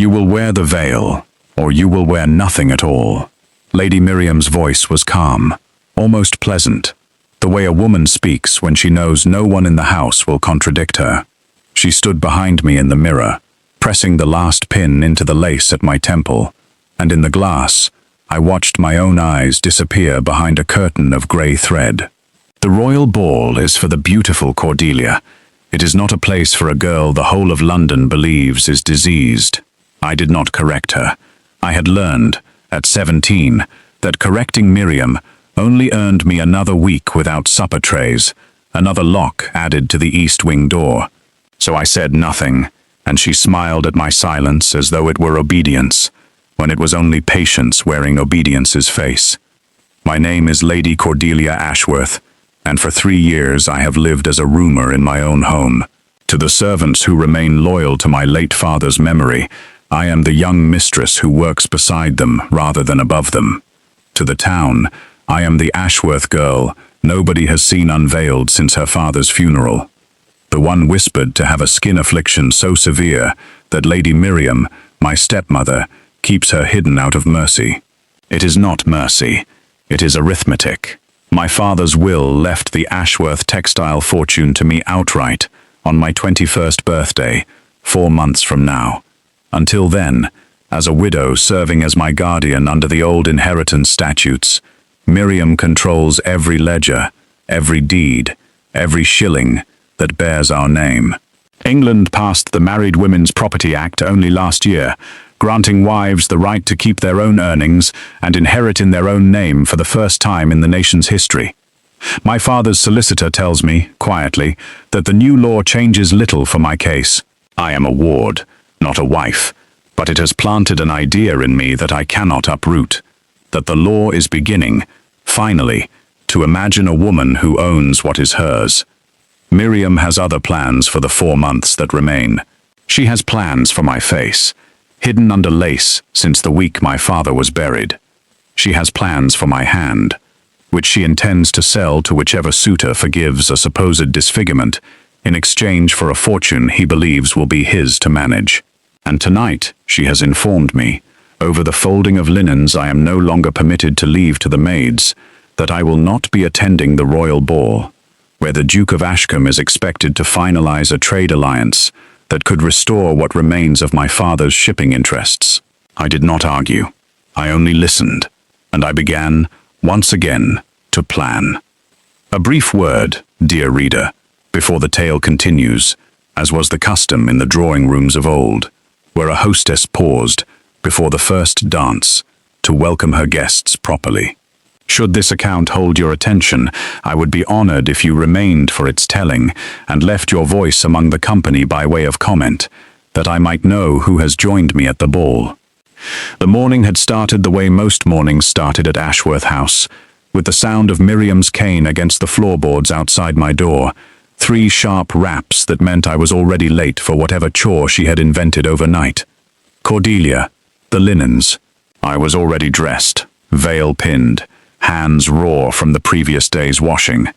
You will wear the veil, or you will wear nothing at all. Lady Miriam's voice was calm, almost pleasant, the way a woman speaks when she knows no one in the house will contradict her. She stood behind me in the mirror, pressing the last pin into the lace at my temple, and in the glass, I watched my own eyes disappear behind a curtain of grey thread. The royal ball is for the beautiful Cordelia. It is not a place for a girl the whole of London believes is diseased. I did not correct her. I had learned, at 17, that correcting Miriam only earned me another week without supper trays, another lock added to the east wing door. So I said nothing, and she smiled at my silence as though it were obedience, when it was only patience wearing obedience's face. My name is Lady Cordelia Ashworth, and for 3 years I have lived as a rumor in my own home. To the servants who remain loyal to my late father's memory, I am the young mistress who works beside them rather than above them. To the town, I am the Ashworth girl nobody has seen unveiled since her father's funeral. The one whispered to have a skin affliction so severe that Lady Miriam, my stepmother, keeps her hidden out of mercy. It is not mercy, it is arithmetic. My father's will left the Ashworth textile fortune to me outright on my 21st birthday, 4 months from now. Until then, as a widow serving as my guardian under the old inheritance statutes, Miriam controls every ledger, every deed, every shilling that bears our name. England passed the Married Women's Property Act only last year, granting wives the right to keep their own earnings and inherit in their own name for the first time in the nation's history. My father's solicitor tells me, quietly, that the new law changes little for my case. I am a ward, not a wife, but it has planted an idea in me that I cannot uproot, that the law is beginning, finally, to imagine a woman who owns what is hers. Miriam has other plans for the 4 months that remain. She has plans for my face, hidden under lace since the week my father was buried. She has plans for my hand, which she intends to sell to whichever suitor forgives a supposed disfigurement in exchange for a fortune he believes will be his to manage. And tonight, she has informed me, over the folding of linens I am no longer permitted to leave to the maids, that I will not be attending the royal ball, where the Duke of Ashcombe is expected to finalize a trade alliance that could restore what remains of my father's shipping interests. I did not argue. I only listened, and I began, once again, to plan. A brief word, dear reader, before the tale continues, as was the custom in the drawing rooms of old, where a hostess paused before the first dance to welcome her guests properly. Should this account hold your attention, I would be honored if you remained for its telling and left your voice among the company by way of comment, that I might know who has joined me at the ball. The morning had started the way most mornings started at Ashworth House, with the sound of Miriam's cane against the floorboards outside my door, 3 sharp raps that meant I was already late for whatever chore she had invented overnight. Cordelia, the linens. I was already dressed, veil pinned, hands raw from the previous day's washing,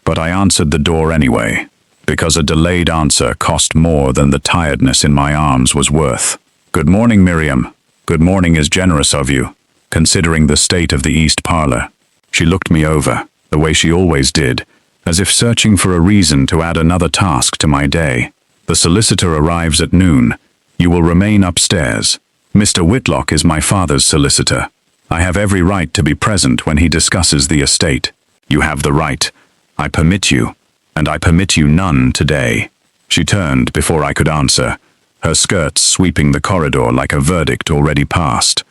but I answered the door anyway, because a delayed answer cost more than the tiredness in my arms was worth. Good morning, Miriam. Good morning is generous of you, considering the state of the east parlor. She looked me over, the way she always did, as if searching for a reason to add another task to my day. The solicitor arrives at noon. You will remain upstairs. Mr. Whitlock is my father's solicitor. I have every right to be present when he discusses the estate. You have the right. I permit you, and I permit you none today. She turned before I could answer, her skirts sweeping the corridor like a verdict already passed.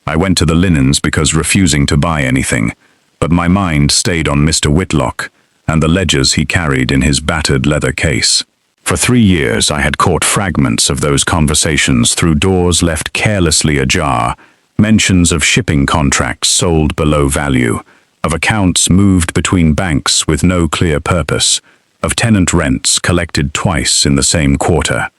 I went to the linens because refusing to buy anything, but my mind stayed on Mr. Whitlock and the ledgers he carried in his battered leather case. For 3 years I had caught fragments of those conversations through doors left carelessly ajar, mentions of shipping contracts sold below value, of accounts moved between banks with no clear purpose, of tenant rents collected twice in the same quarter.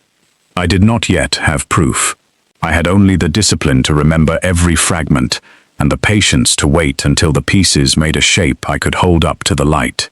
I did not yet have proof. I had only the discipline to remember every fragment and the patience to wait until the pieces made a shape I could hold up to the light.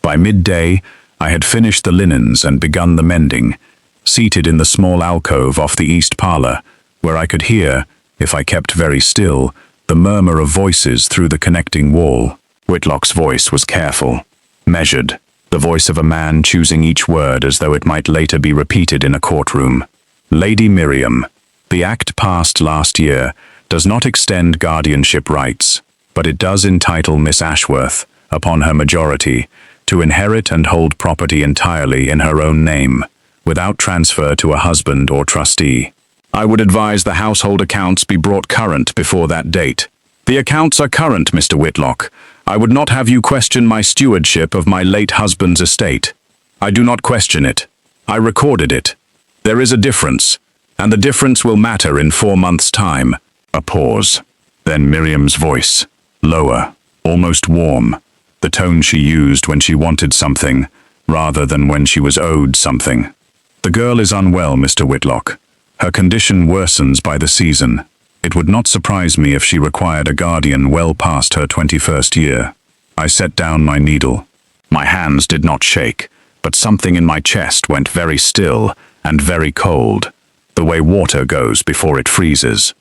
By midday, I had finished the linens and begun the mending, seated in the small alcove off the east parlor, where I could hear, if I kept very still, the murmur of voices through the connecting wall. Whitlock's voice was careful, measured, the voice of a man choosing each word as though it might later be repeated in a courtroom. Lady Miriam, the act passed last year does not extend guardianship rights, but it does entitle Miss Ashworth, upon her majority, to inherit and hold property entirely in her own name, without transfer to a husband or trustee. I would advise the household accounts be brought current before that date. The accounts are current, Mr. Whitlock. I would not have you question my stewardship of my late husband's estate. I do not question it. I recorded it. There is a difference, and the difference will matter in 4 months' time. A pause. Then Miriam's voice, lower, almost warm, the tone she used when she wanted something, rather than when she was owed something. The girl is unwell, Mr. Whitlock. Her condition worsens by the season. It would not surprise me if she required a guardian well past her 21st year. I set down my needle. My hands did not shake, but something in my chest went very still and very cold, the way water goes before it freezes.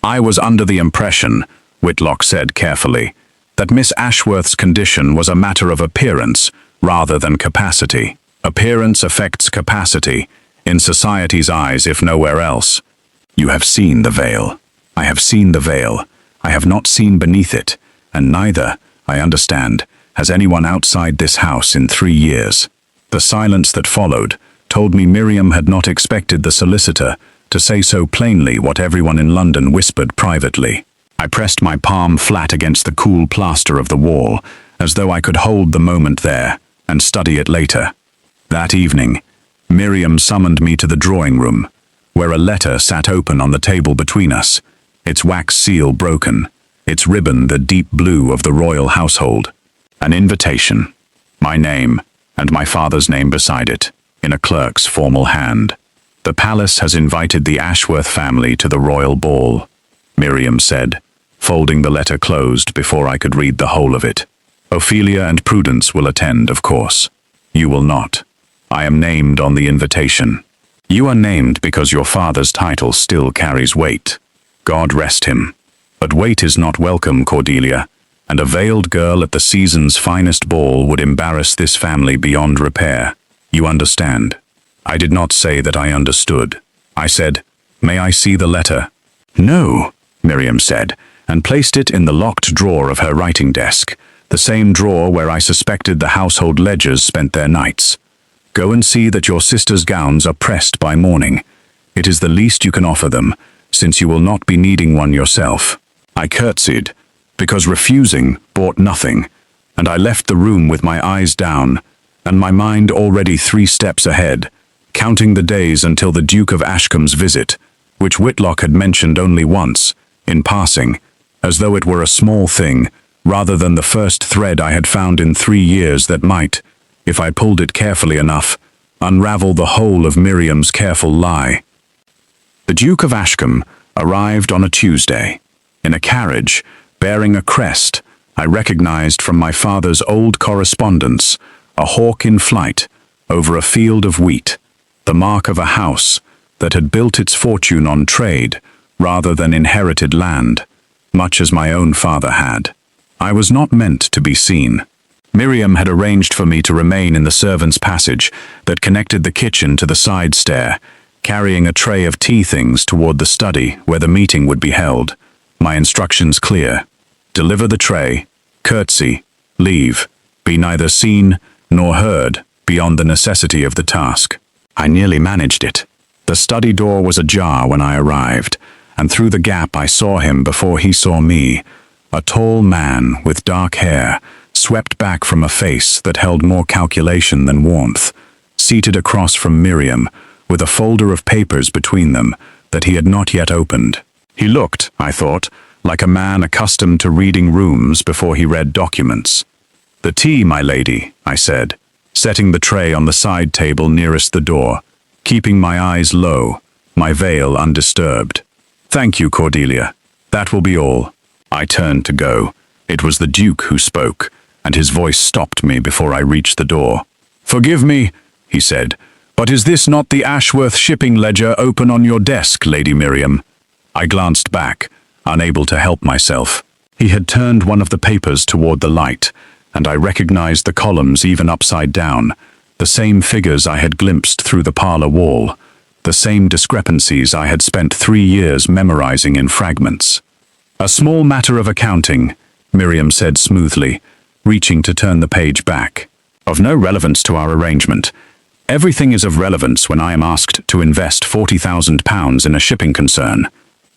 I was under the impression, Whitlock said carefully, that Miss Ashworth's condition was a matter of appearance rather than capacity. Appearance affects capacity, in society's eyes if nowhere else. You have seen the veil. I have seen the veil. I have not seen beneath it, and neither, I understand, has anyone outside this house in 3 years. The silence that followed told me Miriam had not expected the solicitor to say so plainly what everyone in London whispered privately. I pressed my palm flat against the cool plaster of the wall, as though I could hold the moment there and study it later. That evening, Miriam summoned me to the drawing room, where a letter sat open on the table between us, its wax seal broken, its ribbon the deep blue of the royal household. An invitation, my name, and my father's name beside it, in a clerk's formal hand. The palace has invited the Ashworth family to the royal ball, Miriam said, folding the letter closed before I could read the whole of it. Ophelia and Prudence will attend, of course. You will not. I am named on the invitation. You are named because your father's title still carries weight. God rest him. But weight is not welcome, Cordelia, and a veiled girl at the season's finest ball would embarrass this family beyond repair. You understand? I did not say that I understood. I said, "May I see the letter?" "No," Miriam said, and placed it in the locked drawer of her writing desk, the same drawer where I suspected the household ledgers spent their nights. "Go and see that your sister's gowns are pressed by morning. It is the least you can offer them, since you will not be needing one yourself." I curtsied, because refusing bought nothing, and I left the room with my eyes down, and my mind already 3 steps ahead, counting the days until the Duke of Ashcombe's visit, which Whitlock had mentioned only once, in passing, as though it were a small thing, rather than the first thread I had found in 3 years that might, if I pulled it carefully enough, unravel the whole of Miriam's careful lie. The Duke of Ashcombe arrived on a Tuesday. In a carriage, bearing a crest I recognized from my father's old correspondence, a hawk in flight over a field of wheat, the mark of a house that had built its fortune on trade rather than inherited land, much as my own father had. I was not meant to be seen. Miriam had arranged for me to remain in the servants' passage that connected the kitchen to the side stair, carrying a tray of tea things toward the study where the meeting would be held. My instructions clear. Deliver the tray, curtsy, leave, be neither seen nor heard beyond the necessity of the task. I nearly managed it. The study door was ajar when I arrived, and through the gap I saw him before he saw me, a tall man with dark hair, swept back from a face that held more calculation than warmth, seated across from Miriam, with a folder of papers between them that he had not yet opened. He looked, I thought, like a man accustomed to reading rooms before he read documents. "The tea, my lady," I said, setting the tray on the side table nearest the door, keeping my eyes low, my veil undisturbed. "Thank you, Cordelia. That will be all." I turned to go. It was the Duke who spoke, and his voice stopped me before I reached the door. "Forgive me," he said, "but is this not the Ashworth shipping ledger open on your desk, Lady Miriam?" I glanced back, unable to help myself. He had turned one of the papers toward the light, and I recognized the columns even upside down, the same figures I had glimpsed through the parlor wall, the same discrepancies I had spent 3 years memorizing in fragments. "A small matter of accounting," Miriam said smoothly, reaching to turn the page back. "Of no relevance to our arrangement. Everything is of relevance when I am asked to invest £40,000 in a shipping concern,"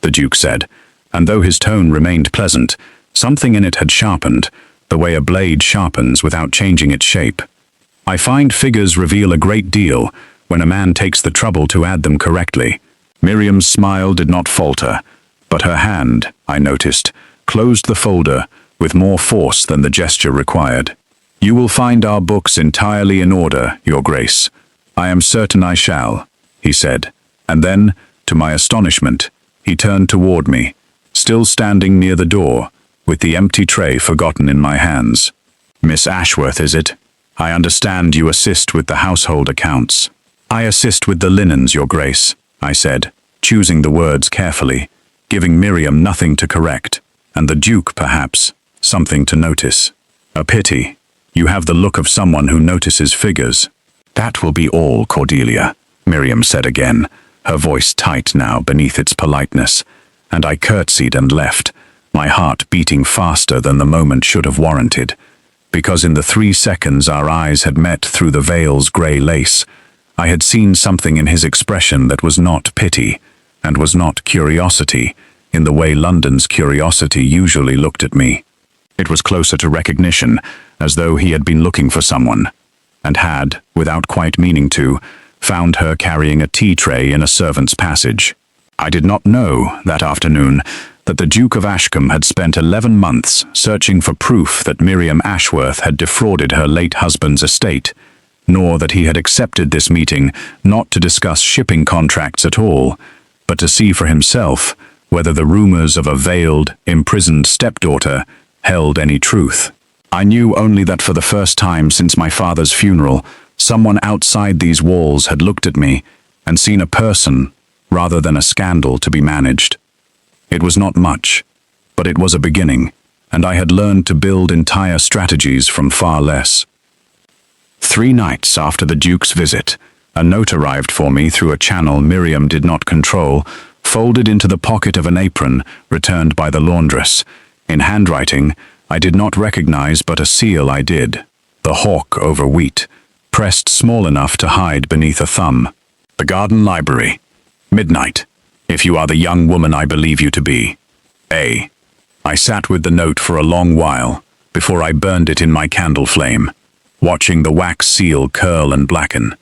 the Duke said, and though his tone remained pleasant, something in it had sharpened, the way a blade sharpens without changing its shape. "I find figures reveal a great deal when a man takes the trouble to add them correctly." Miriam's smile did not falter, but her hand, I noticed, closed the folder with more force than the gesture required. "You will find our books entirely in order, Your Grace. I am certain I shall," he said, and then, to my astonishment, he turned toward me, still standing near the door, with the empty tray forgotten in my hands. "Miss Ashworth, is it? I understand you assist with the household accounts." "I assist with the linens, Your Grace," I said, choosing the words carefully, giving Miriam nothing to correct, and the Duke, perhaps, something to notice. "A pity. You have the look of someone who notices figures." "That will be all, Cordelia," Miriam said again, her voice tight now beneath its politeness, and I curtsied and left, my heart beating faster than the moment should have warranted, because in the 3 seconds our eyes had met through the veil's grey lace, I had seen something in his expression that was not pity, and was not curiosity, in the way London's curiosity usually looked at me. It was closer to recognition, as though he had been looking for someone, and had, without quite meaning to, found her carrying a tea tray in a servant's passage. I did not know, that afternoon, that the Duke of Ashcombe had spent 11 months searching for proof that Miriam Ashworth had defrauded her late husband's estate, nor that he had accepted this meeting not to discuss shipping contracts at all, but to see for himself whether the rumors of a veiled, imprisoned stepdaughter held any truth. I knew only that for the first time since my father's funeral, someone outside these walls had looked at me and seen a person rather than a scandal to be managed. It was not much, but it was a beginning, and I had learned to build entire strategies from far less. 3 nights after the Duke's visit, a note arrived for me through a channel Miriam did not control, folded into the pocket of an apron returned by the laundress. In handwriting, I did not recognize, but a seal I did. The hawk over wheat, pressed small enough to hide beneath a thumb. "The garden library. Midnight. If you are the young woman I believe you to be. A." I sat with the note for a long while, before I burned it in my candle flame, watching the wax seal curl and blacken.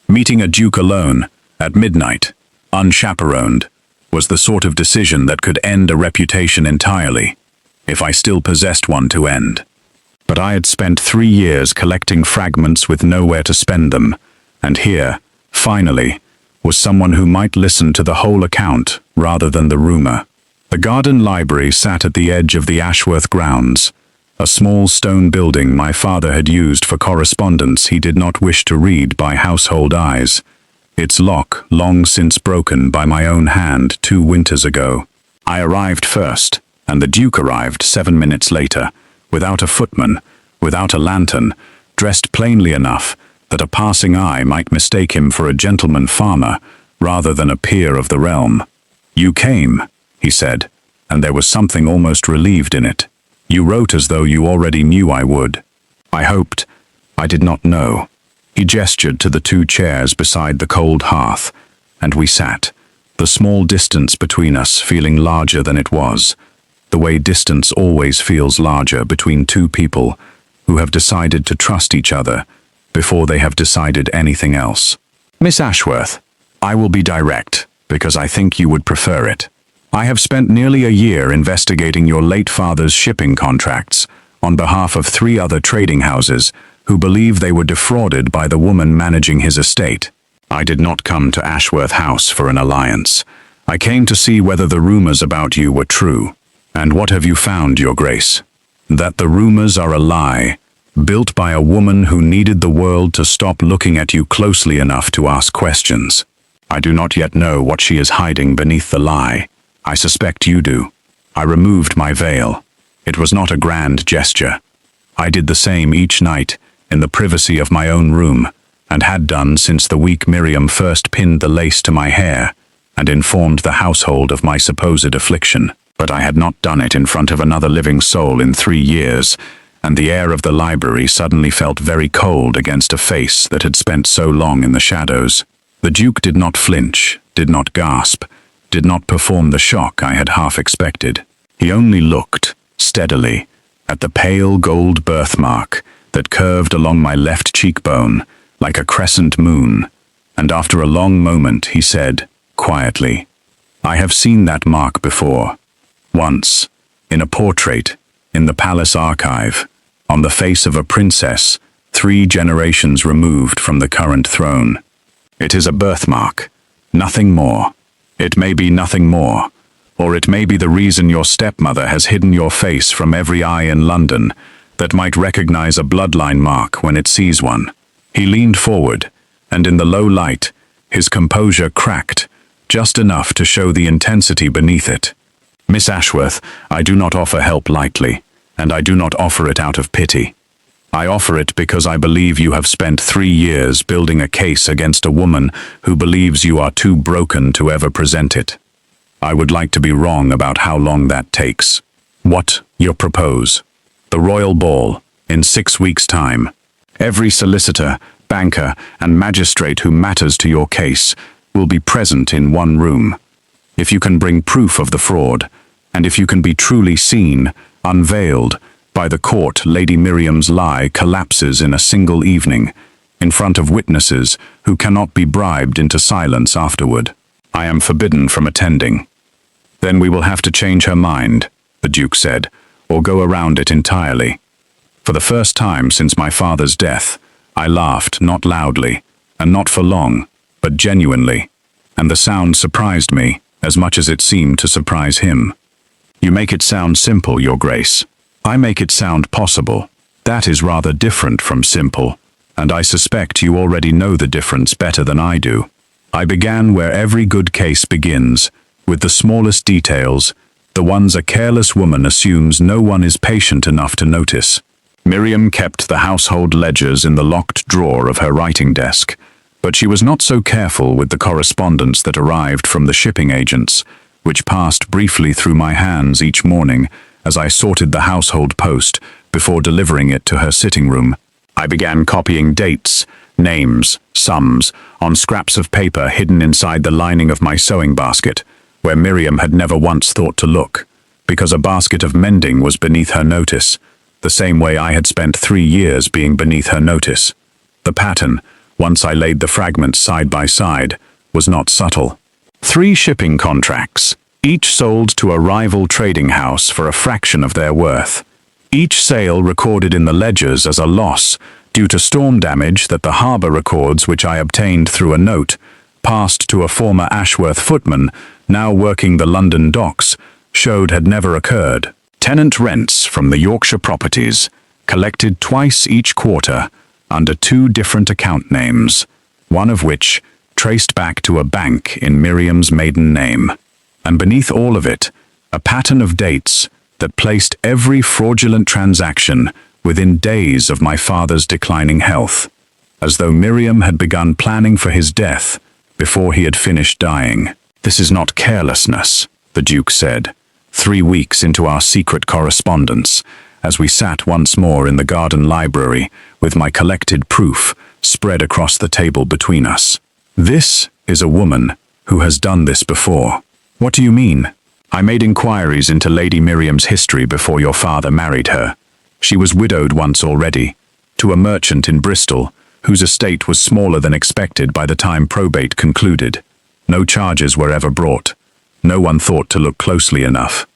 Meeting a duke alone, at midnight, unchaperoned, was the sort of decision that could end a reputation entirely, if I still possessed one to end. But I had spent 3 years collecting fragments with nowhere to spend them, and here, finally, was someone who might listen to the whole account rather than the rumor. The garden library sat at the edge of the Ashworth grounds, a small stone building my father had used for correspondence he did not wish to read by household eyes, its lock long since broken by my own hand 2 winters ago. I arrived first, and the Duke arrived 7 minutes later, without a footman, without a lantern, dressed plainly enough that a passing eye might mistake him for a gentleman farmer rather than a peer of the realm. "You came," he said, and there was something almost relieved in it. "You wrote as though you already knew I would." I hoped. I did not know. He gestured to the 2 chairs beside the cold hearth, and we sat, the small distance between us feeling larger than it was, the way distance always feels larger between 2 people who have decided to trust each other before they have decided anything else. "Miss Ashworth, I will be direct, because I think you would prefer it. I have spent nearly a year investigating your late father's shipping contracts on behalf of 3 other trading houses who believe they were defrauded by the woman managing his estate. I did not come to Ashworth House for an alliance. I came to see whether the rumors about you were true. And what have you found, Your Grace? That the rumors are a lie, built by a woman who needed the world to stop looking at you closely enough to ask questions. I do not yet know what she is hiding beneath the lie, I suspect you do. I removed my veil. It was not a grand gesture. I did the same each night, in the privacy of my own room, and had done since the week Miriam first pinned the lace to my hair and informed the household of my supposed affliction. But I had not done it in front of another living soul in 3 years, and the air of the library suddenly felt very cold against a face that had spent so long in the shadows. The Duke did not flinch, did not gasp, did not perform the shock I had half expected. He only looked, steadily, at the pale gold birthmark that curved along my left cheekbone like a crescent moon, and after a long moment he said, quietly, "I have seen that mark before. Once, in a portrait, in the palace archive, on the face of a princess, 3 generations removed from the current throne. It is a birthmark, nothing more. It may be nothing more, or it may be the reason your stepmother has hidden your face from every eye in London that might recognize a bloodline mark when it sees one." He leaned forward, and in the low light, his composure cracked, just enough to show the intensity beneath it. "Miss Ashworth, I do not offer help lightly, and I do not offer it out of pity. I offer it because I believe you have spent 3 years building a case against a woman who believes you are too broken to ever present it. I would like to be wrong about how long that takes. What you propose? The royal ball, in 6 weeks' time. Every solicitor, banker, and magistrate who matters to your case will be present in one room. If you can bring proof of the fraud, and if you can be truly seen, unveiled, by the court, Lady Miriam's lie collapses in a single evening, in front of witnesses who cannot be bribed into silence afterward. I am forbidden from attending." "Then we will have to change her mind," the Duke said, "or go around it entirely." For the first time since my father's death, I laughed, not loudly, and not for long, but genuinely, and the sound surprised me as much as it seemed to surprise him. "You make it sound simple, Your Grace. I make it sound possible. That is rather different from simple, and I suspect you already know the difference better than I do. I began where every good case begins, with the smallest details, the ones a careless woman assumes no one is patient enough to notice. Miriam kept the household ledgers in the locked drawer of her writing desk, but she was not so careful with the correspondence that arrived from the shipping agents, which passed briefly through my hands each morning as I sorted the household post before delivering it to her sitting room. I began copying dates, names, sums, on scraps of paper hidden inside the lining of my sewing basket, where Miriam had never once thought to look, because a basket of mending was beneath her notice, the same way I had spent 3 years being beneath her notice. The pattern, once I laid the fragments side by side, was not subtle. 3 shipping contracts, each sold to a rival trading house for a fraction of their worth. Each sale recorded in the ledgers as a loss due to storm damage that the harbour records, which I obtained through a note, passed to a former Ashworth footman, now working the London docks, showed had never occurred. Tenant rents from the Yorkshire properties, collected twice each quarter, under 2 different account names, one of which traced back to a bank in Miriam's maiden name. And beneath all of it, a pattern of dates that placed every fraudulent transaction within days of my father's declining health, as though Miriam had begun planning for his death before he had finished dying. "This is not carelessness," the Duke said, 3 weeks into our secret correspondence, as we sat once more in the garden library with my collected proof spread across the table between us. "This is a woman who has done this before." "What do you mean?" "I made inquiries into Lady Miriam's history before your father married her. She was widowed once already, to a merchant in Bristol, whose estate was smaller than expected by the time probate concluded. No charges were ever brought. No one thought to look closely enough.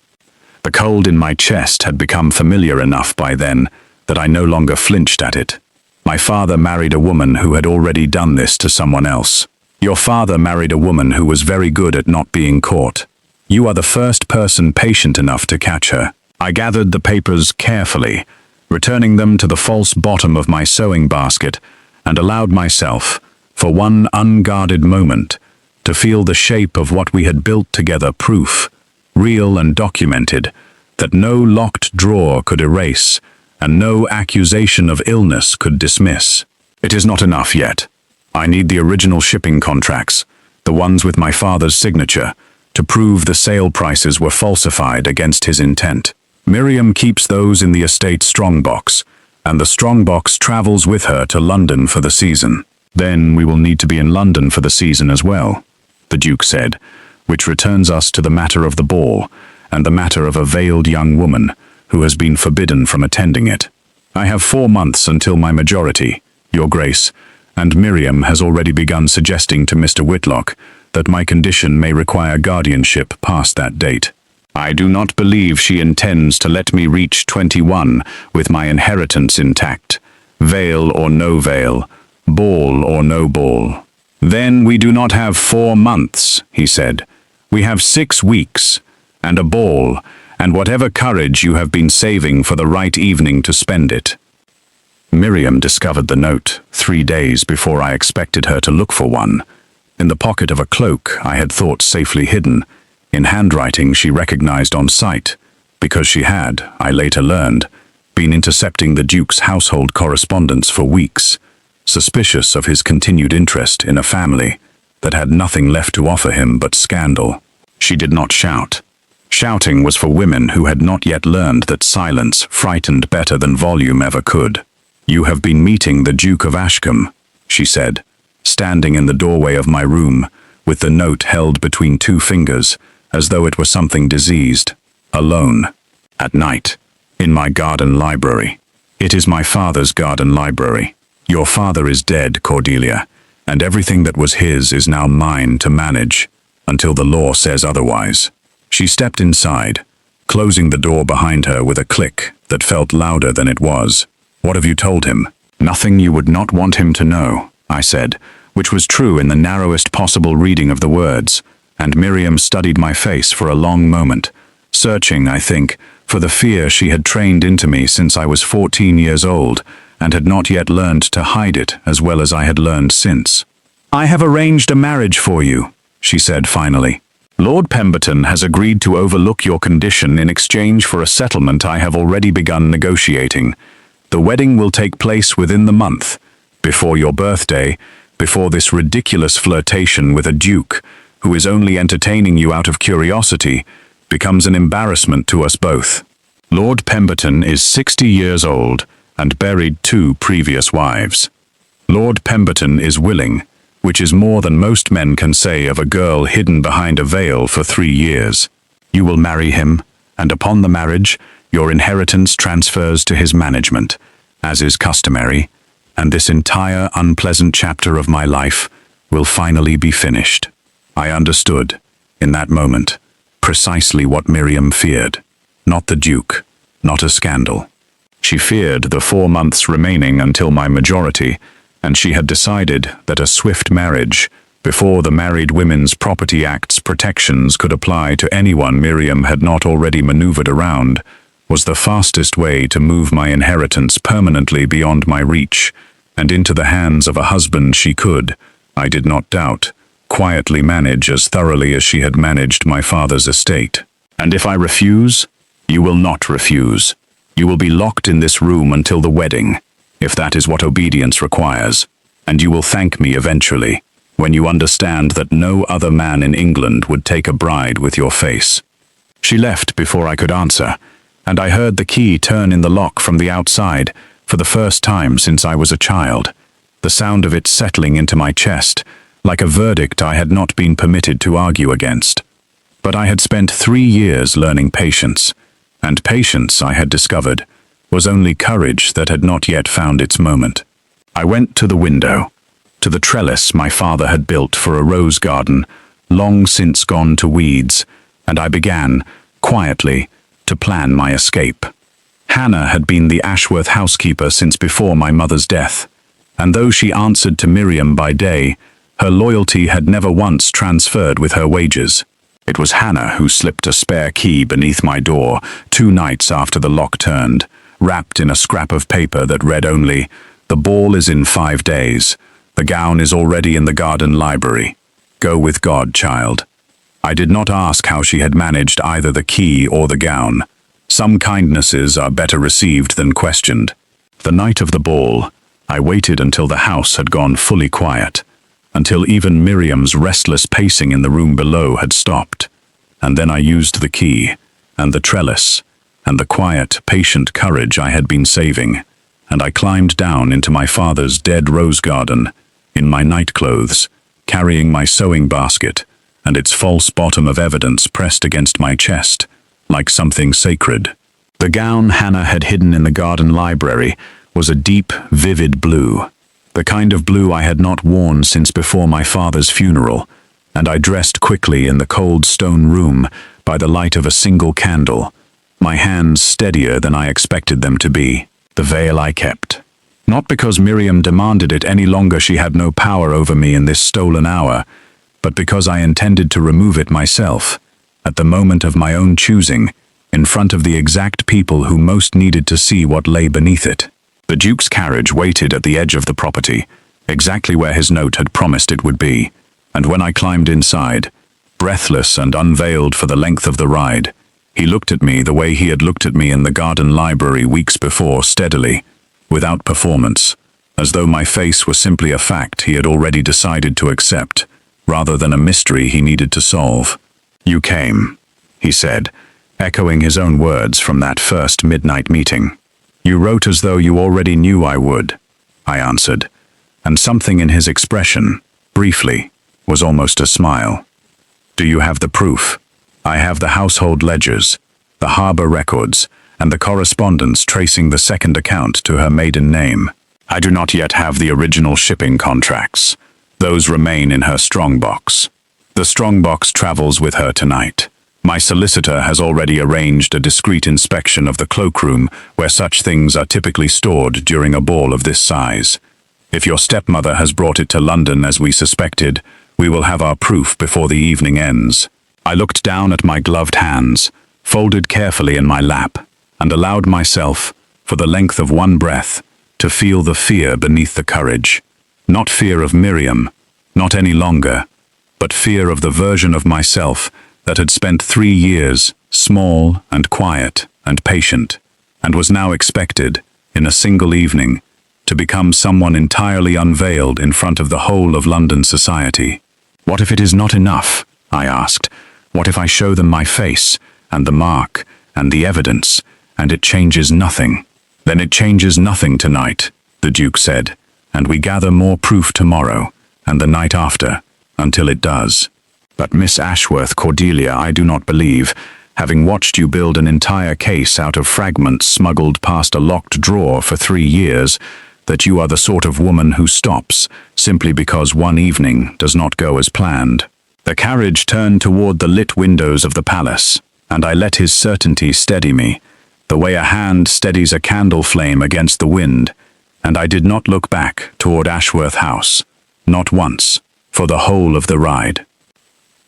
The cold in my chest had become familiar enough by then that I no longer flinched at it. My father married a woman who had already done this to someone else. Your father married a woman who was very good at not being caught. You are the first person patient enough to catch her." I gathered the papers carefully, returning them to the false bottom of my sewing basket, and allowed myself, for one unguarded moment, to feel the shape of what we had built together proof, real and documented, that no locked drawer could erase, and no accusation of illness could dismiss. It is not enough yet. I need the original shipping contracts, the ones with my father's signature, to prove the sale prices were falsified against his intent. Miriam keeps those in the estate strongbox, and the strongbox travels with her to London for the season. Then we will need to be in London for the season as well, the Duke said, which returns us to the matter of the ball, and the matter of a veiled young woman who has been forbidden from attending it. I have 4 months until my majority, Your Grace, and Miriam has already begun suggesting to Mr. Whitlock that my condition may require guardianship past that date. I do not believe she intends to let me reach 21 with my inheritance intact, veil or no veil, ball or no ball. Then we do not have 4 months, he said. We have 6 weeks, and a ball, and whatever courage you have been saving for the right evening to spend it. Miriam discovered the note 3 days before I expected her to look for one. In the pocket of a cloak I had thought safely hidden. In handwriting she recognized on sight, because she had, I later learned, been intercepting the Duke's household correspondence for weeks, suspicious of his continued interest in a family that had nothing left to offer him but scandal. She did not shout. Shouting was for women who had not yet learned that silence frightened better than volume ever could. You have been meeting the Duke of Ashcombe, she said, standing in the doorway of my room, with the note held between 2 fingers, as though it were something diseased, alone, at night, in my garden library. It is my father's garden library. Your father is dead, Cordelia, and everything that was his is now mine to manage, until the law says otherwise. She stepped inside, closing the door behind her with a click that felt louder than it was. What have you told him? Nothing you would not want him to know, I said, which was true in the narrowest possible reading of the words, and Miriam studied my face for a long moment, searching, I think, for the fear she had trained into me since I was 14 years old, and had not yet learned to hide it as well as I had learned since. I have arranged a marriage for you, she said finally. Lord Pemberton has agreed to overlook your condition in exchange for a settlement I have already begun negotiating. The wedding will take place within the month, before your birthday, before this ridiculous flirtation with a duke, who is only entertaining you out of curiosity, becomes an embarrassment to us both. Lord Pemberton is 60 years old and buried 2 previous wives. Lord Pemberton is willing, which is more than most men can say of a girl hidden behind a veil for 3 years. You will marry him, and upon the marriage, your inheritance transfers to his management, as is customary, and this entire unpleasant chapter of my life will finally be finished. I understood, in that moment, precisely what Miriam feared. Not the Duke, not a scandal. She feared the 4 months remaining until my majority, and she had decided that a swift marriage, before the Married Women's Property Act's protections could apply to anyone Miriam had not already maneuvered around, was the fastest way to move my inheritance permanently beyond my reach, and into the hands of a husband she could, I did not doubt, quietly manage as thoroughly as she had managed my father's estate. And if I refuse, you will not refuse. You will be locked in this room until the wedding, if that is what obedience requires, and you will thank me eventually, when you understand that no other man in England would take a bride with your face. She left before I could answer, and I heard the key turn in the lock from the outside for the first time since I was a child, the sound of it settling into my chest, like a verdict I had not been permitted to argue against. But I had spent 3 years learning patience, and patience, I had discovered, was only courage that had not yet found its moment. I went to the window, to the trellis my father had built for a rose garden, long since gone to weeds, and I began, quietly, to plan my escape. Hannah had been the Ashworth housekeeper since before my mother's death, and though she answered to Miriam by day, her loyalty had never once transferred with her wages. It was Hannah who slipped a spare key beneath my door 2 nights after the lock turned, wrapped in a scrap of paper that read only, "The ball is in 5 days. The gown is already in the garden library. Go with God, child." I did not ask how she had managed either the key or the gown. Some kindnesses are better received than questioned. The night of the ball, I waited until the house had gone fully quiet, until even Miriam's restless pacing in the room below had stopped. And then I used the key, and the trellis, and the quiet, patient courage I had been saving, and I climbed down into my father's dead rose garden, in my nightclothes, carrying my sewing basket, and its false bottom of evidence pressed against my chest, like something sacred. The gown Hannah had hidden in the garden library was a deep, vivid blue, the kind of blue I had not worn since before my father's funeral, and I dressed quickly in the cold stone room by the light of a single candle, my hands steadier than I expected them to be. The veil I kept. Not because Miriam demanded it any longer, she had no power over me in this stolen hour, but because I intended to remove it myself, at the moment of my own choosing, in front of the exact people who most needed to see what lay beneath it. The Duke's carriage waited at the edge of the property, exactly where his note had promised it would be, and when I climbed inside, breathless and unveiled for the length of the ride, he looked at me the way he had looked at me in the garden library weeks before, steadily, without performance, as though my face were simply a fact he had already decided to accept, rather than a mystery he needed to solve. "You came," he said, echoing his own words from that first midnight meeting. "You wrote as though you already knew I would," I answered, and something in his expression, briefly, was almost a smile. "Do you have the proof?" "I have the household ledgers, the harbor records, and the correspondence tracing the second account to her maiden name. I do not yet have the original shipping contracts. Those remain in her strongbox. The strongbox travels with her tonight. My solicitor has already arranged a discreet inspection of the cloakroom where such things are typically stored during a ball of this size. If your stepmother has brought it to London as we suspected, we will have our proof before the evening ends." I looked down at my gloved hands, folded carefully in my lap, and allowed myself, for the length of one breath, to feel the fear beneath the courage. Not fear of Miriam, not any longer, but fear of the version of myself that had spent 3 years, small and quiet and patient, and was now expected, in a single evening, to become someone entirely unveiled in front of the whole of London society. "What if it is not enough?" I asked. "What if I show them my face, and the mark, and the evidence, and it changes nothing?" "Then it changes nothing tonight," the Duke said, "and we gather more proof tomorrow, and the night after, until it does. But Miss Ashworth, Cordelia, I do not believe, having watched you build an entire case out of fragments smuggled past a locked drawer for 3 years, that you are the sort of woman who stops, simply because one evening does not go as planned." The carriage turned toward the lit windows of the palace, and I let his certainty steady me, the way a hand steadies a candle flame against the wind, and I did not look back toward Ashworth House, not once, for the whole of the ride.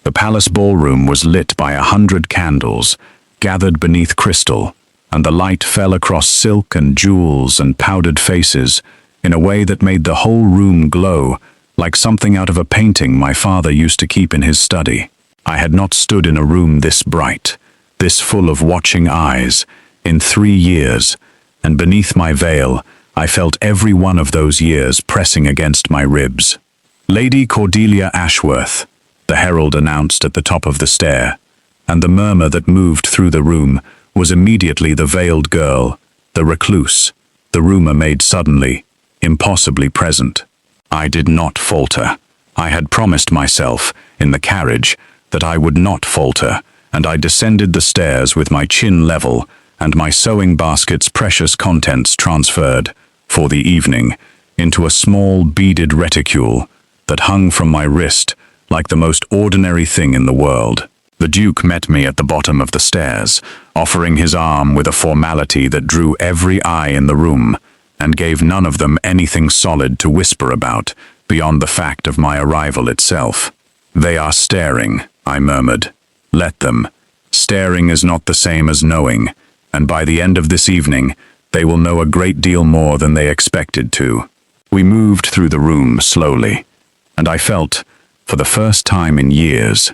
The palace ballroom was lit by 100 candles, gathered beneath crystal, and the light fell across silk and jewels and powdered faces in a way that made the whole room glow, like something out of a painting my father used to keep in his study. I had not stood in a room this bright, this full of watching eyes, in 3 years, and beneath my veil, I felt every one of those years pressing against my ribs. "Lady Cordelia Ashworth," the herald announced at the top of the stair, and the murmur that moved through the room was immediately the veiled girl, the recluse, the rumor made suddenly, impossibly present. I did not falter. I had promised myself, in the carriage, that I would not falter, and I descended the stairs with my chin level and my sewing basket's precious contents transferred, for the evening, into a small beaded reticule that hung from my wrist like the most ordinary thing in the world. The Duke met me at the bottom of the stairs, offering his arm with a formality that drew every eye in the room, and gave none of them anything solid to whisper about, beyond the fact of my arrival itself. "They are staring," I murmured. "Let them. Staring is not the same as knowing, and by the end of this evening, they will know a great deal more than they expected to." We moved through the room slowly, and I felt, for the first time in years,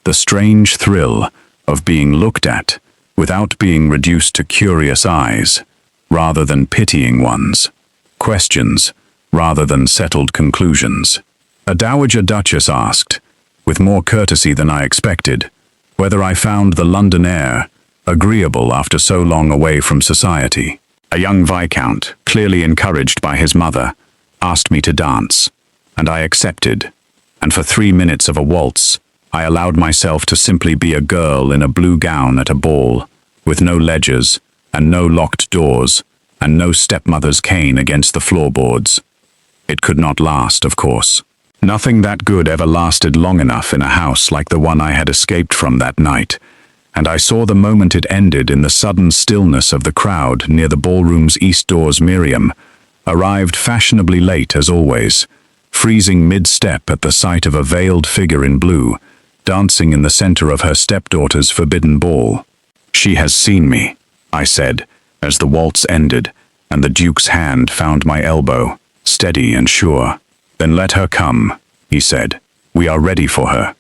the strange thrill of being looked at without being reduced to curious eyes, rather than pitying ones, questions, rather than settled conclusions. A dowager duchess asked, with more courtesy than I expected, whether I found the London air agreeable after so long away from society. A young viscount, clearly encouraged by his mother, asked me to dance, and I accepted, and for 3 minutes of a waltz, I allowed myself to simply be a girl in a blue gown at a ball, with no ledgers, and no locked doors, and no stepmother's cane against the floorboards. It could not last, of course. Nothing that good ever lasted long enough in a house like the one I had escaped from that night, and I saw the moment it ended in the sudden stillness of the crowd near the ballroom's east doors. Miriam arrived fashionably late as always, freezing mid-step at the sight of a veiled figure in blue, dancing in the center of her stepdaughter's forbidden ball. "She has seen me," I said, as the waltz ended, and the Duke's hand found my elbow, steady and sure. "Then let her come," he said. "We are ready for her."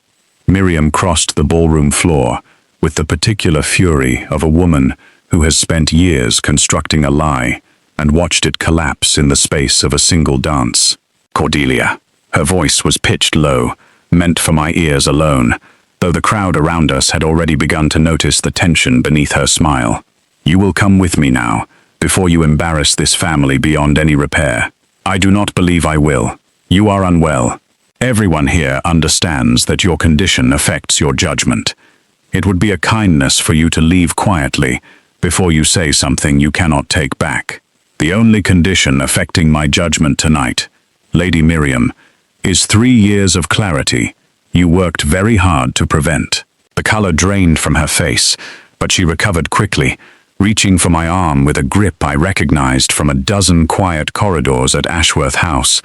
Miriam crossed the ballroom floor with the particular fury of a woman who has spent years constructing a lie and watched it collapse in the space of a single dance. "Cordelia." Her voice was pitched low, meant for my ears alone, though the crowd around us had already begun to notice the tension beneath her smile. "You will come with me now, before you embarrass this family beyond any repair." "I do not believe I will. You are unwell. Everyone here understands that your condition affects your judgment. It would be a kindness for you to leave quietly before you say something you cannot take back. The only condition affecting my judgment tonight, Lady Miriam, is 3 years of clarity you worked very hard to prevent." The color drained from her face, but she recovered quickly, reaching for my arm with a grip I recognized from a dozen quiet corridors at Ashworth House,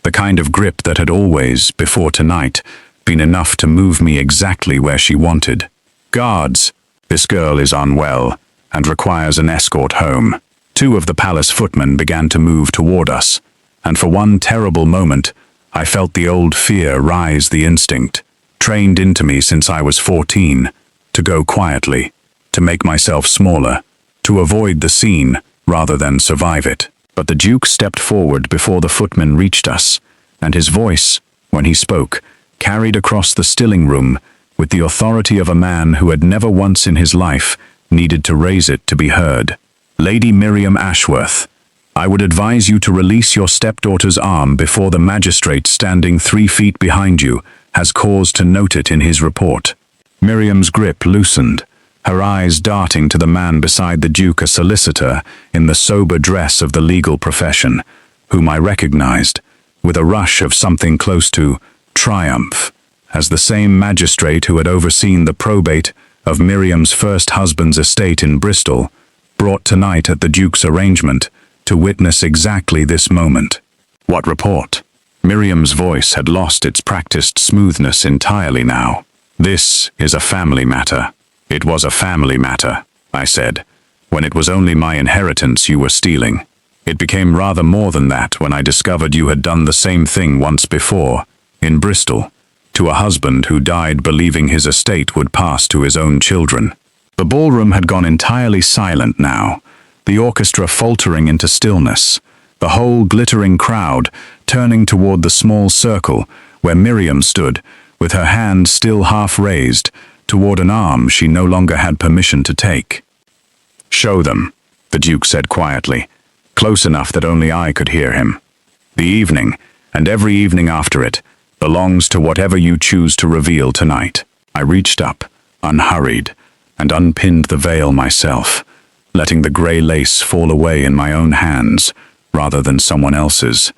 the kind of grip that had always, before tonight, been enough to move me exactly where she wanted. "Guards, this girl is unwell and requires an escort home." 2 of the palace footmen began to move toward us, and for one terrible moment, I felt the old fear rise, the instinct, trained into me since I was 14, to go quietly, to make myself smaller, to avoid the scene rather than survive it. But the Duke stepped forward before the footmen reached us, and his voice, when he spoke, carried across the stilling room with the authority of a man who had never once in his life needed to raise it to be heard. "Lady Miriam Ashworth, I would advise you to release your stepdaughter's arm before the magistrate standing 3 feet behind you has cause to note it in his report." Miriam's grip loosened, her eyes darting to the man beside the Duke, a solicitor in the sober dress of the legal profession, whom I recognized, with a rush of something close to triumph, as the same magistrate who had overseen the probate of Miriam's first husband's estate in Bristol, brought tonight at the Duke's arrangement to witness exactly this moment. "What report?" Miriam's voice had lost its practiced smoothness entirely now. "This is a family matter." "It was a family matter," I said, "when it was only my inheritance you were stealing. It became rather more than that when I discovered you had done the same thing once before, in Bristol, to a husband who died believing his estate would pass to his own children." The ballroom had gone entirely silent now, the orchestra faltering into stillness, the whole glittering crowd turning toward the small circle where Miriam stood, with her hand still half raised, toward an arm she no longer had permission to take. "Show them," the Duke said quietly, close enough that only I could hear him. "The evening, and every evening after it, belongs to whatever you choose to reveal tonight." I reached up, unhurried, and unpinned the veil myself, letting the grey lace fall away in my own hands rather than someone else's,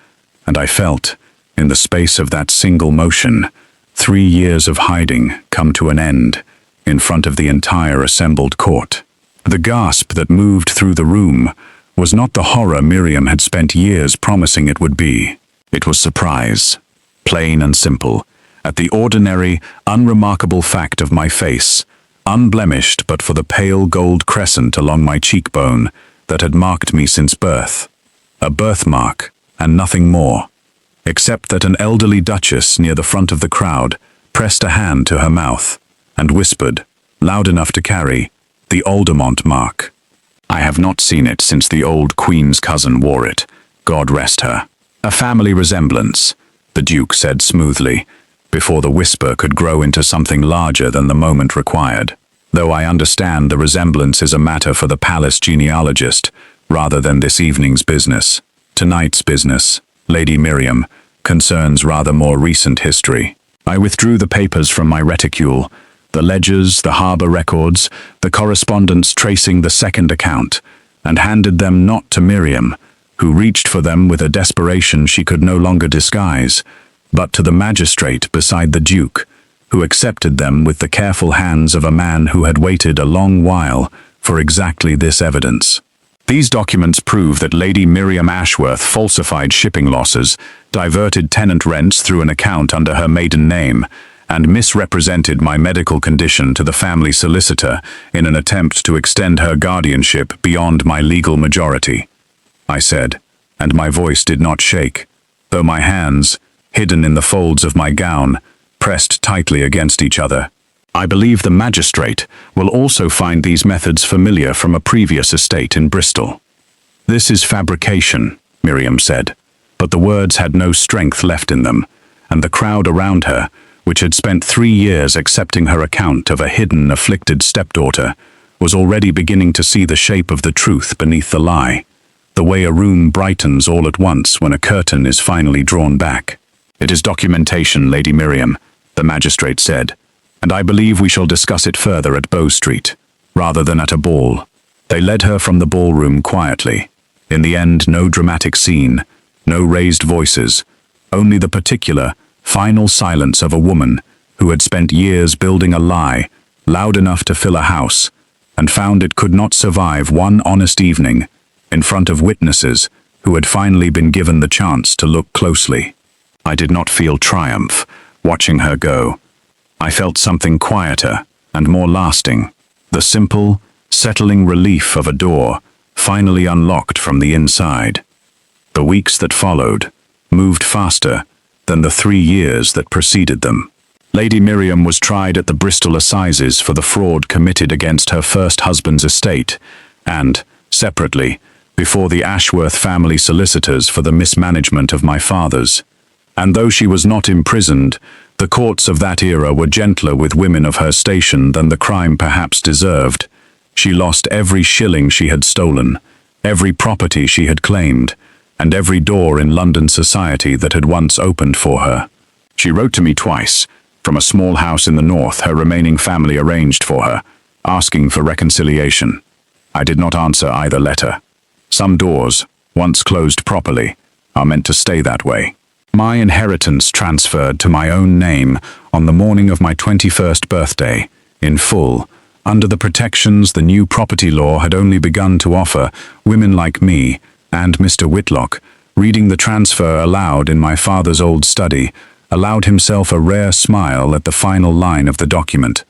and I felt, in the space of that single motion, 3 years of hiding come to an end in front of the entire assembled court. The gasp that moved through the room was not the horror Miriam had spent years promising it would be. It was surprise, plain and simple, at the ordinary, unremarkable fact of my face, unblemished but for the pale gold crescent along my cheekbone that had marked me since birth. A birthmark, and nothing more, except that an elderly duchess near the front of the crowd pressed a hand to her mouth, and whispered, loud enough to carry, the Aldermont mark. I have not seen it since the old Queen's cousin wore it, God rest her. A family resemblance, the Duke said smoothly, before the whisper could grow into something larger than the moment required. Though I understand the resemblance is a matter for the palace genealogist, rather than this evening's business. Tonight's business, Lady Miriam, concerns rather more recent history. I withdrew the papers from my reticule, the ledgers, the harbour records, the correspondence tracing the second account, and handed them not to Miriam, who reached for them with a desperation she could no longer disguise, but to the magistrate beside the Duke, who accepted them with the careful hands of a man who had waited a long while for exactly this evidence. These documents prove that Lady Miriam Ashworth falsified shipping losses, diverted tenant rents through an account under her maiden name, and misrepresented my medical condition to the family solicitor in an attempt to extend her guardianship beyond my legal majority, I said, and my voice did not shake, though my hands, hidden in the folds of my gown, pressed tightly against each other. I believe the magistrate will also find these methods familiar from a previous estate in Bristol. This is fabrication, Miriam said, but the words had no strength left in them, and the crowd around her, which had spent 3 years accepting her account of a hidden, afflicted stepdaughter, was already beginning to see the shape of the truth beneath the lie, the way a room brightens all at once when a curtain is finally drawn back. It is documentation, Lady Miriam, the magistrate said, and I believe we shall discuss it further at Bow Street, rather than at a ball. They led her from the ballroom quietly. In the end, no dramatic scene, no raised voices, only the particular, final silence of a woman who had spent years building a lie, loud enough to fill a house, and found it could not survive one honest evening, in front of witnesses who had finally been given the chance to look closely. I did not feel triumph, watching her go. I felt something quieter and more lasting, the simple, settling relief of a door finally unlocked from the inside. The weeks that followed moved faster than the 3 years that preceded them. Lady Miriam was tried at the Bristol Assizes for the fraud committed against her first husband's estate, and, separately, before the Ashworth family solicitors for the mismanagement of my father's. And though she was not imprisoned, the courts of that era were gentler with women of her station than the crime perhaps deserved. She lost every shilling she had stolen, every property she had claimed, and every door in London society that had once opened for her. She wrote to me twice, from a small house in the north her remaining family arranged for her, asking for reconciliation. I did not answer either letter. Some doors, once closed properly, are meant to stay that way. My inheritance transferred to my own name on the morning of my 21st birthday, in full, under the protections the new property law had only begun to offer women like me, and Mr. Whitlock, reading the transfer aloud in my father's old study, allowed himself a rare smile at the final line of the document,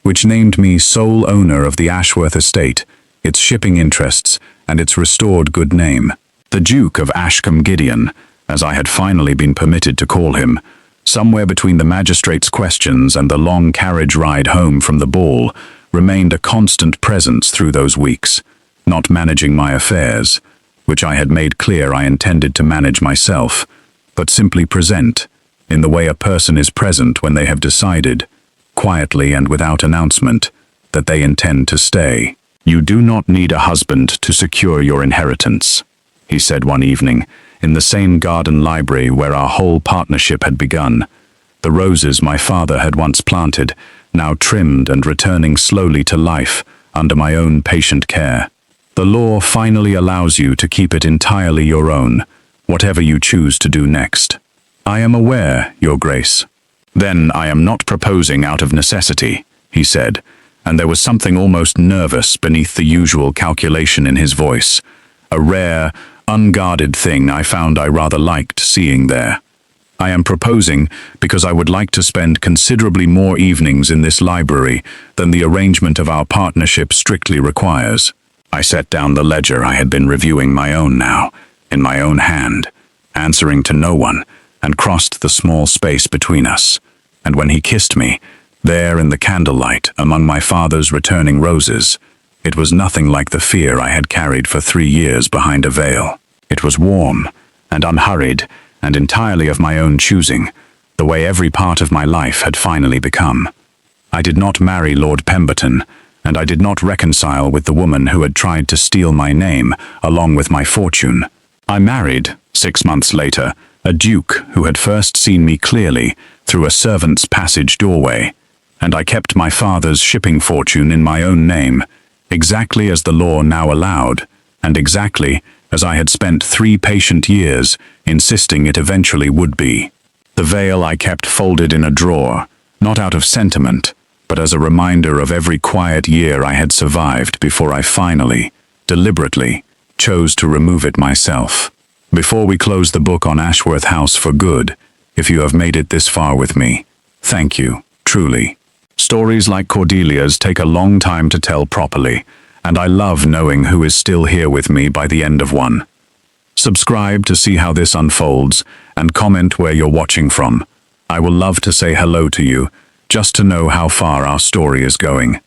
which named me sole owner of the Ashworth estate, its shipping interests, and its restored good name. The Duke of Ashcombe Gideon, as I had finally been permitted to call him, somewhere between the magistrate's questions and the long carriage ride home from the ball, remained a constant presence through those weeks, not managing my affairs, which I had made clear I intended to manage myself, but simply present, in the way a person is present when they have decided, quietly and without announcement, that they intend to stay. You do not need a husband to secure your inheritance, he said one evening, in the same garden library where our whole partnership had begun. The roses my father had once planted, now trimmed and returning slowly to life under my own patient care. The law finally allows you to keep it entirely your own, whatever you choose to do next. I am aware, Your Grace. Then I am not proposing out of necessity, he said, and there was something almost nervous beneath the usual calculation in his voice, a rare, unguarded thing I found I rather liked seeing there. I am proposing because I would like to spend considerably more evenings in this library than the arrangement of our partnership strictly requires. I set down the ledger I had been reviewing my own now, in my own hand, answering to no one, and crossed the small space between us. And when he kissed me, There in the candlelight, among my father's returning roses, it was nothing like the fear I had carried for 3 years behind a veil. It was warm and unhurried and entirely of my own choosing, the way every part of my life had finally become. I did not marry Lord Pemberton, and I did not reconcile with the woman who had tried to steal my name along with my fortune. I married, 6 months later, a duke who had first seen me clearly through a servant's passage doorway, and I kept my father's shipping fortune in my own name, exactly as the law now allowed, and exactly as I had spent 3 patient years insisting it eventually would be. The veil I kept folded in a drawer, not out of sentiment, but as a reminder of every quiet year I had survived before I finally, deliberately, chose to remove it myself. Before we close the book on Ashworth House for good, if you have made it this far with me, thank you, truly. Stories like Cordelia's take a long time to tell properly, and I love knowing who is still here with me by the end of one. Subscribe to see how this unfolds, and comment where you're watching from. I will love to say hello to you, just to know how far our story is going.